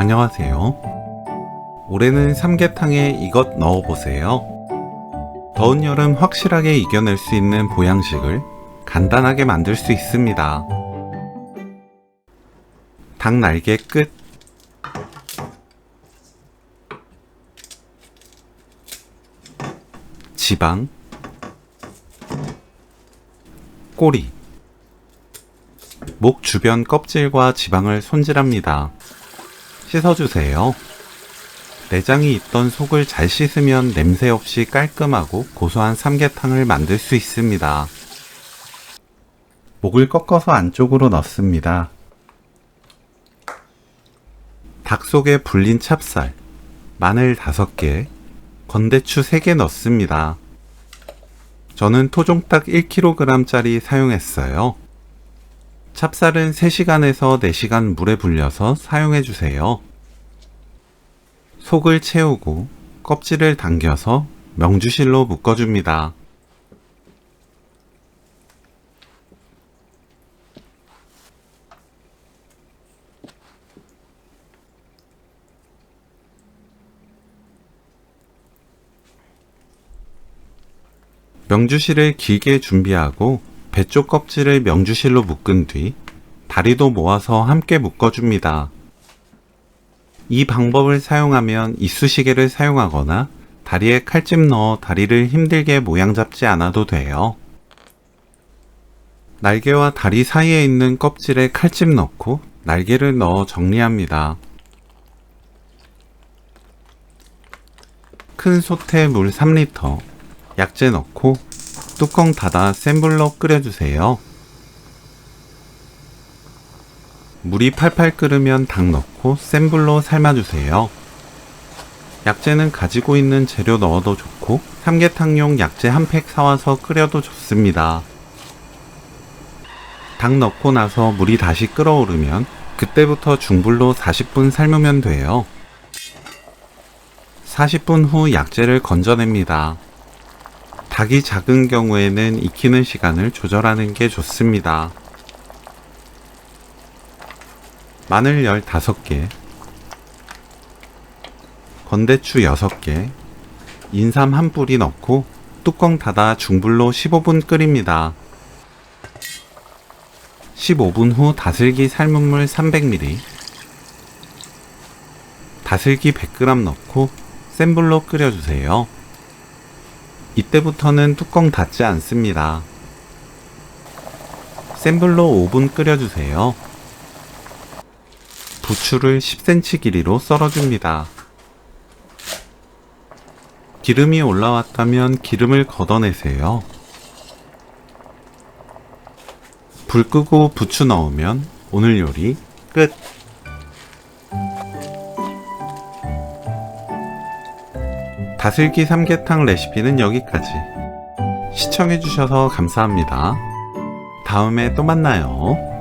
안녕하세요. 올해는 삼계탕에 이것 넣어보세요. 더운 여름 확실하게 이겨낼 수 있는 보양식을 간단하게 만들 수 있습니다. 닭 날개 끝, 지방, 꼬리, 목 주변 껍질과 지방을 손질합니다. 씻어주세요. 내장이 있던 속을 잘 씻으면 냄새 없이 깔끔하고 고소한 삼계탕을 만들 수 있습니다. 목을 꺾어서 안쪽으로 넣습니다. 닭 속에 불린 찹쌀, 마늘 5개, 건대추 3개 넣습니다. 저는 토종닭 1kg짜리 사용했어요. 찹쌀은 3시간에서 4시간 물에 불려서 사용해주세요. 속을 채우고 껍질을 당겨서 명주실로 묶어줍니다. 명주실을 길게 준비하고 배 쪽 껍질을 명주실로 묶은 뒤 다리도 모아서 함께 묶어줍니다. 이 방법을 사용하면 이쑤시개를 사용하거나 다리에 칼집 넣어 다리를 힘들게 모양 잡지 않아도 돼요. 날개와 다리 사이에 있는 껍질에 칼집 넣고 날개를 넣어 정리합니다. 큰 솥에 물 3리터, 약재 넣고 뚜껑 닫아 센 불로 끓여주세요. 물이 팔팔 끓으면 닭 넣고 센 불로 삶아주세요. 약재는 가지고 있는 재료 넣어도 좋고 삼계탕용 약재 한 팩 사와서 끓여도 좋습니다. 닭 넣고 나서 물이 다시 끓어오르면 그때부터 중불로 40분 삶으면 돼요. 40분 후 약재를 건져냅니다. 닭이 작은 경우에는 익히는 시간을 조절하는 게 좋습니다. 마늘 15개, 건대추 6개, 인삼 1뿌리 넣고 뚜껑 닫아 중불로 15분 끓입니다. 15분 후 다슬기 삶은 물 300ml, 다슬기 100g 넣고 센 불로 끓여주세요. 이때부터는 뚜껑 닫지 않습니다. 센 불로 5분 끓여주세요. 부추를 10cm 길이로 썰어줍니다. 기름이 올라왔다면 기름을 걷어내세요. 불 끄고 부추 넣으면 오늘 요리 끝! 다슬기 삼계탕 레시피는 여기까지. 시청해주셔서 감사합니다. 다음에 또 만나요.